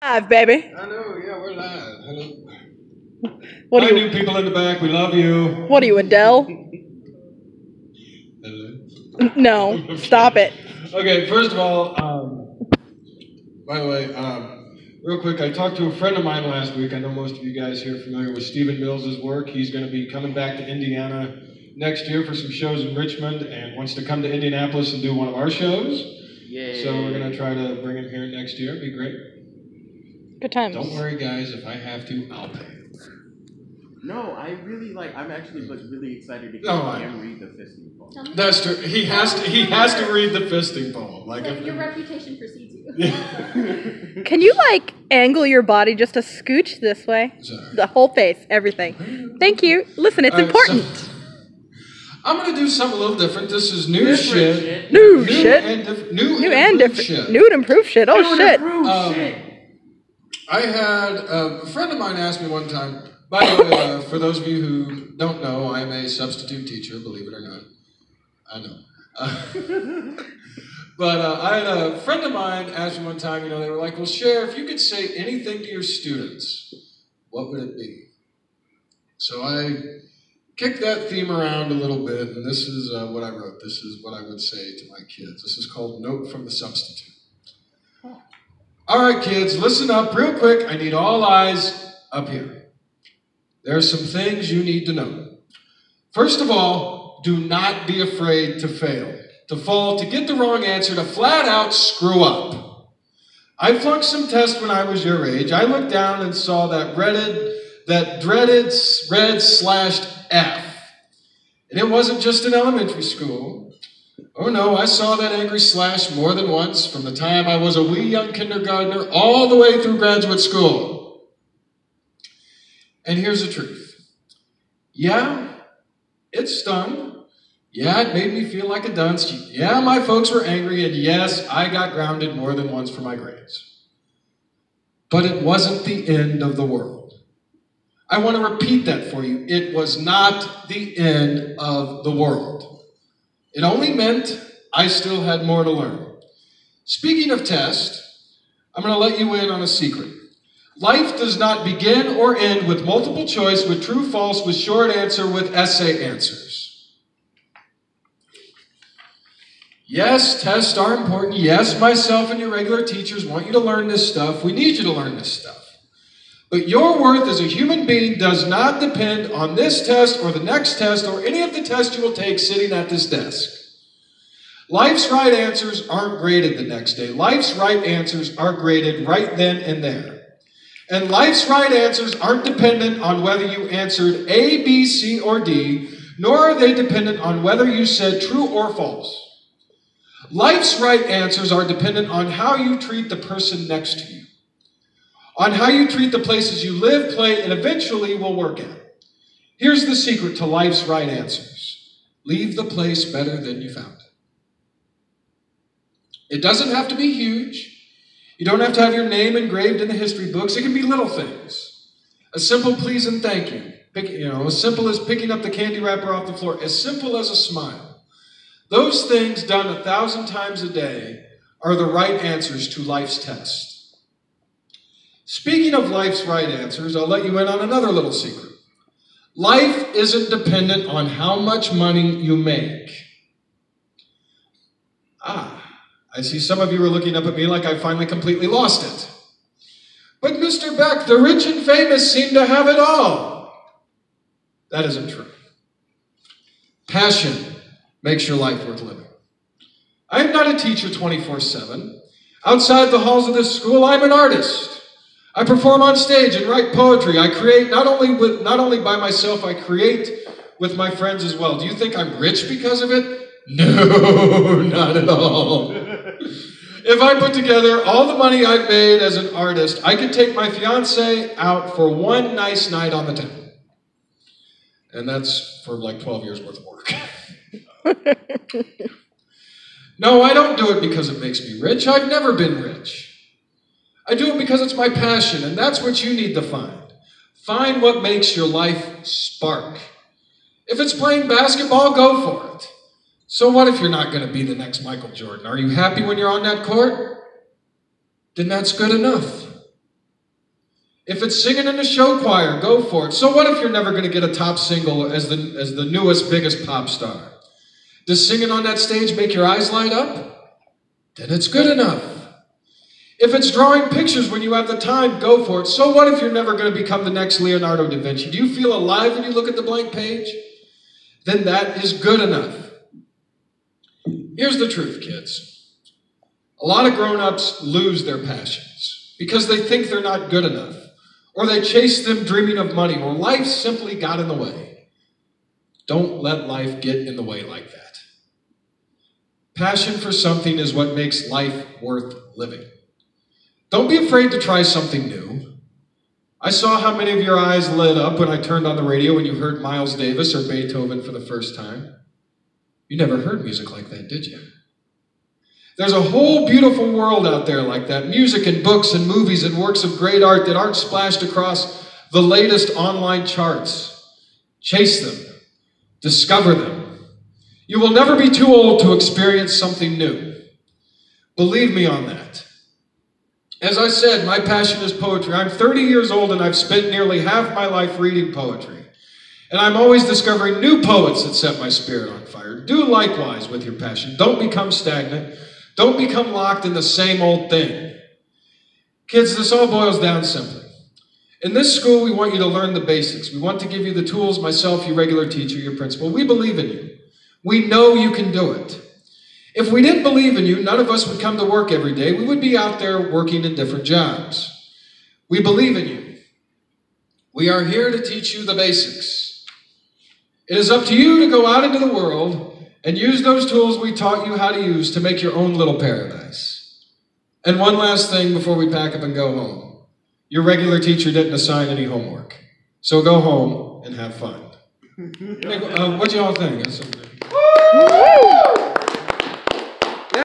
Live, baby. I know, yeah, we're live. Hello. What are Hi, you? new people in the back, we love you. What are you, Adele? Hello. No, stop it. Okay, first of all, by the way, real quick, I talked to a friend of mine last week. I know most of you guys here are familiar with Stephen Mills's work. He's going to be coming back to Indiana next year for some shows in Richmond and wants to come to Indianapolis and do one of our shows. Yay. So we're going to try to bring him here next year. It'd be great. Good times. Don't worry, guys. If I have to, I'll pay. No, I really I'm actually really excited to hear him read the fisting poem. That's true. He has to read the fisting poem. Like your reputation precedes you. Yeah. Can you, angle your body just a scooch this way? Sorry. The whole face, everything. Thank you. Listen, it's important. So, I'm going to do something a little different. This is new shit. New shit. New and improved different. shit. New and improved shit. Oh, shit. I had a friend of mine asked me one time, by the way, for those of you who don't know, I'm a substitute teacher, believe it or not. I know. But I had a friend of mine ask me one time, they were like, well, Cher, if you could say anything to your students, what would it be? So I kicked that theme around a little bit, and this is what I wrote. This is what I would say to my kids. This is called Note from the Substitute. All right, kids, listen up real quick. I need all eyes up here. There are some things you need to know. First of all, do not be afraid to fail, to fall, to get the wrong answer, to flat out screw up. I flunked some tests when I was your age. I looked down and saw that dreaded red slashed F. And it wasn't just in elementary school. Oh no, I saw that angry slash more than once from the time I was a wee young kindergartner all the way through graduate school. And here's the truth. Yeah, it stung. Yeah, it made me feel like a dunce. Yeah, my folks were angry, and yes, I got grounded more than once for my grades. But it wasn't the end of the world. I want to repeat that for you. It was not the end of the world. It only meant I still had more to learn. Speaking of tests, I'm going to let you in on a secret. Life does not begin or end with multiple choice, with true, false, with short answer, with essay answers. Yes, tests are important. Yes, myself and your regular teachers want you to learn this stuff. We need you to learn this stuff. But your worth as a human being does not depend on this test or the next test or any of the tests you will take sitting at this desk. Life's right answers aren't graded the next day. Life's right answers are graded right then and there. And life's right answers aren't dependent on whether you answered A, B, C, or D, nor are they dependent on whether you said true or false. Life's right answers are dependent on how you treat the person next to you, on how you treat the places you live, play, and eventually will work at. Here's the secret to life's right answers. Leave the place better than you found it. It doesn't have to be huge. You don't have to have your name engraved in the history books. It can be little things. A simple please and thank you. As simple as picking up the candy wrapper off the floor. As simple as a smile. Those things done 1,000 times a day are the right answers to life's test. Speaking of life's right answers, I'll let you in on another little secret. Life isn't dependent on how much money you make. I see some of you are looking up at me like I finally completely lost it. But Mr. Beck, the rich and famous seem to have it all. That isn't true. Passion makes your life worth living. I'm not a teacher 24/7. Outside the halls of this school, I'm an artist. I perform on stage and write poetry. I create not only by myself, I create with my friends as well. Do you think I'm rich because of it? No, not at all. If I put together all the money I've made as an artist, I could take my fiancée out for one nice night on the town. And that's for 12 years worth of work. No, I don't do it because it makes me rich. I've never been rich. I do it because it's my passion, and that's what you need to find. Find what makes your life spark. If it's playing basketball, go for it. So what if you're not going to be the next Michael Jordan? Are you happy when you're on that court? Then that's good enough. If it's singing in a show choir, go for it. So what if you're never going to get a top single as the newest, biggest pop star? Does singing on that stage make your eyes light up? Then it's good enough. If it's drawing pictures when you have the time, go for it. So what if you're never going to become the next Leonardo da Vinci? Do you feel alive when you look at the blank page? Then that is good enough. Here's the truth, kids. A lot of grown-ups lose their passions because they think they're not good enough, or they chase them dreaming of money, or life simply got in the way. Don't let life get in the way like that. Passion for something is what makes life worth living. Don't be afraid to try something new. I saw how many of your eyes lit up when I turned on the radio when you heard Miles Davis or Beethoven for the first time. You never heard music like that, did you? There's a whole beautiful world out there like that. Music and books and movies and works of great art that aren't splashed across the latest online charts. Chase them. Discover them. You will never be too old to experience something new. Believe me on that. As I said, my passion is poetry. I'm 30 years old and I've spent nearly half my life reading poetry. And I'm always discovering new poets that set my spirit on fire. Do likewise with your passion. Don't become stagnant. Don't become locked in the same old thing. Kids, this all boils down simply. In this school, we want you to learn the basics. We want to give you the tools, myself, your regular teacher, your principal. We believe in you. We know you can do it. If we didn't believe in you, none of us would come to work every day. We would be out there working in different jobs. We believe in you. We are here to teach you the basics. It is up to you to go out into the world and use those tools we taught you how to use to make your own little paradise. And one last thing before we pack up and go home. Your regular teacher didn't assign any homework. So go home and have fun. What do y'all think?